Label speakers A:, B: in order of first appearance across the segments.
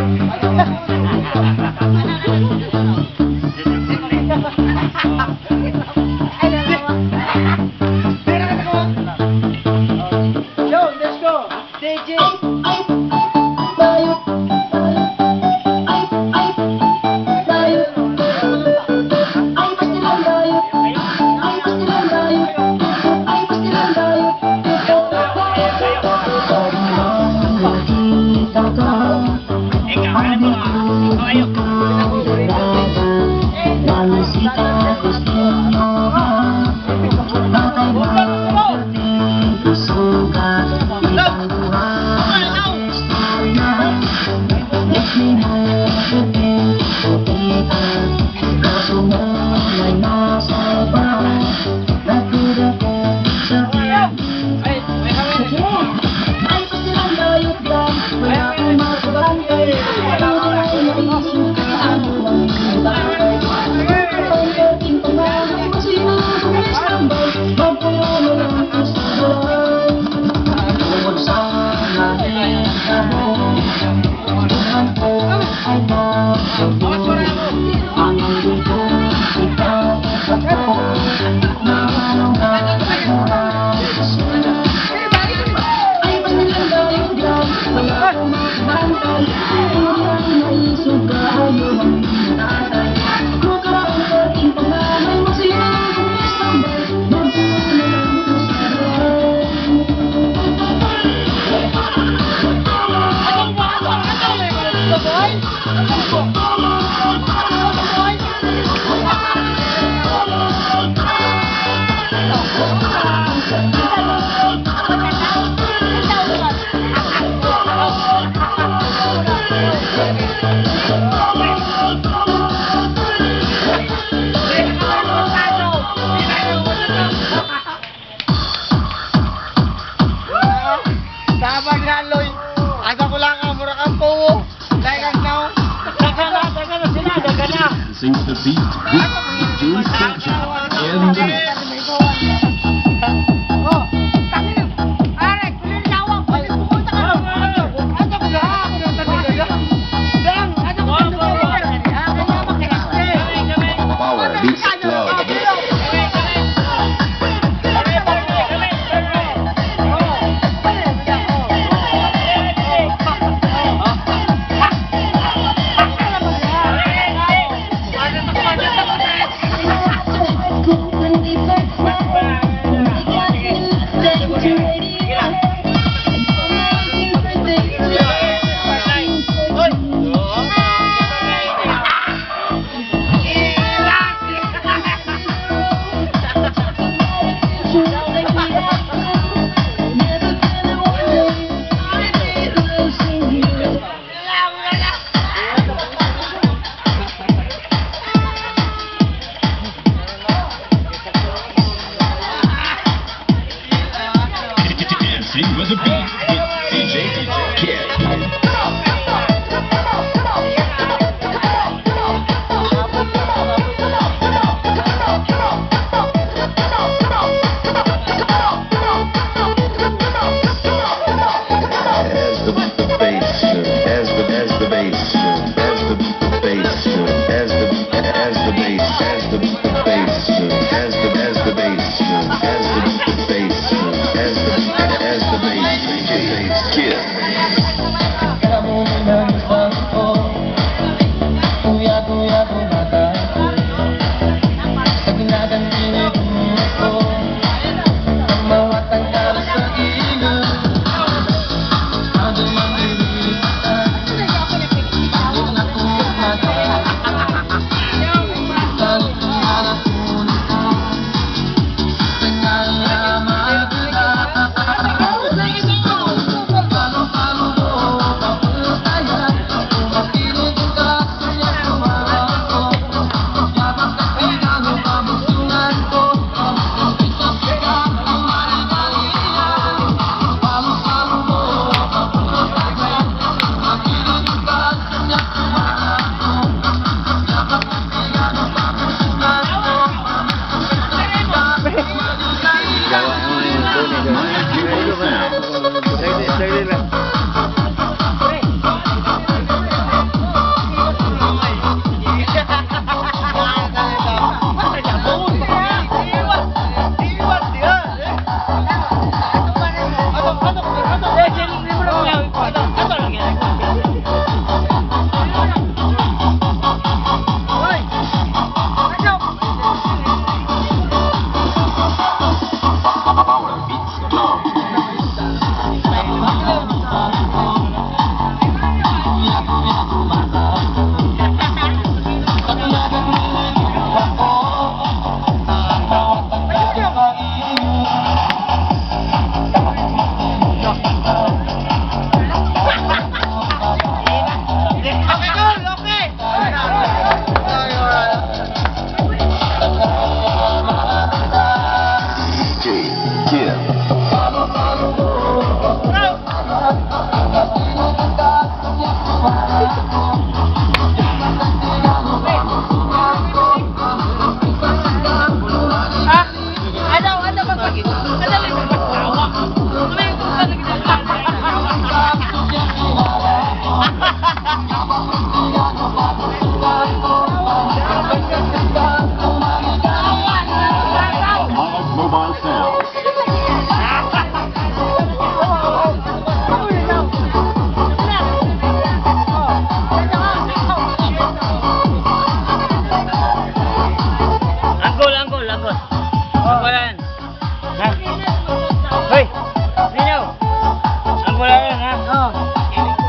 A: Yo, let's go. DJ. Sabag na, Loy. Aga ko lang ang mura kang po. Like us now. Daga na sila, daga na.
B: Sings the beat with Joey Station and the mix.
A: Oh, tangin na. Are, kunin lawang. Pumunta ka. Ato ko ga, ako nang tanigaga. Dang, ato ko nang tanigaga. Kaya makinig.
B: Power Beats Club.
C: Kung hindi pa
A: Ha? Ano ba pag... Ano ba yung pagtawa? Ano yung kung saan
B: Live mobile sounds.
A: Anggol. Anggolan. Ha? Hoy! Linaw! Anggolan yan, ha? Oo.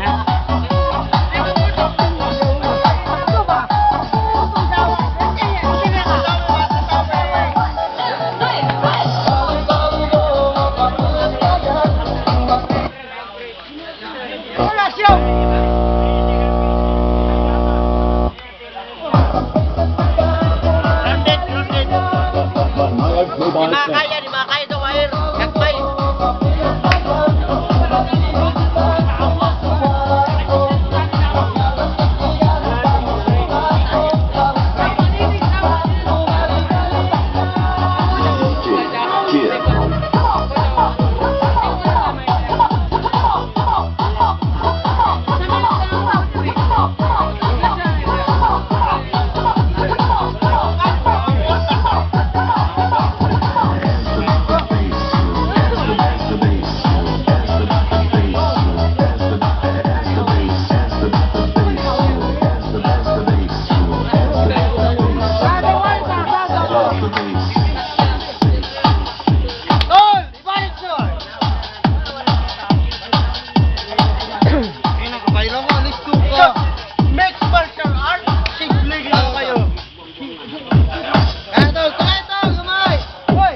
A: Ha? Wala siya!
B: Live mobile sounds.
A: Di makaya sa wire. Yakbay. Tol! Ibalik, tol! Mixed martial art, simple lang kayo. Kaya tol, gamay! Hoy!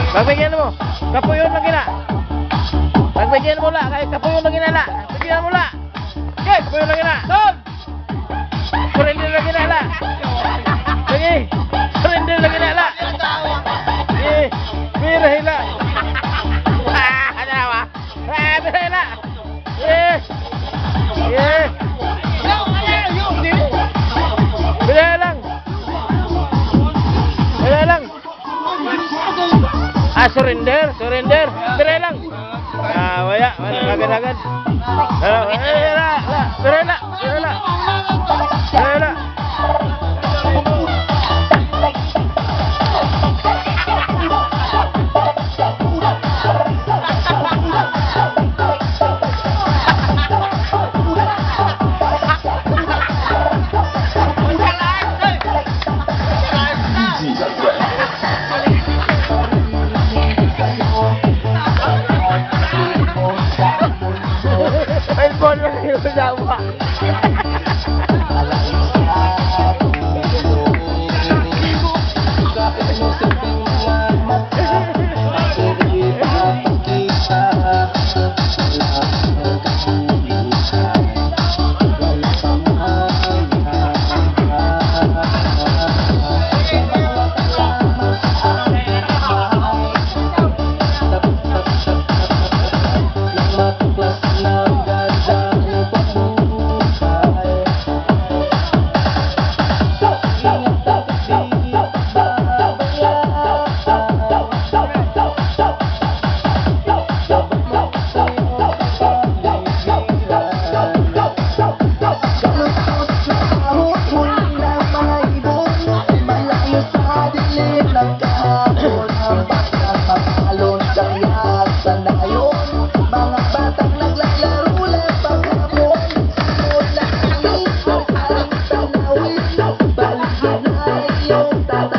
C: Pagbigyan mo. Kapuyon lang gina. Pagbigyan mo la. Kaya kapuyon lang gina la. Pagbigyan mo la. Okay, kapuyon lang gina. Tom! Surrender lang gina la. Sige. Surrender lang gina la. Sige. Birahin la. Ano na ba? Birahin la. Sige. Sige. Birahin lang. Birahin lang. Surrender. Birahin lang. Wala agad-agad. Birahin la. Ay, bono na yung dawa.
D: Balik na yung tata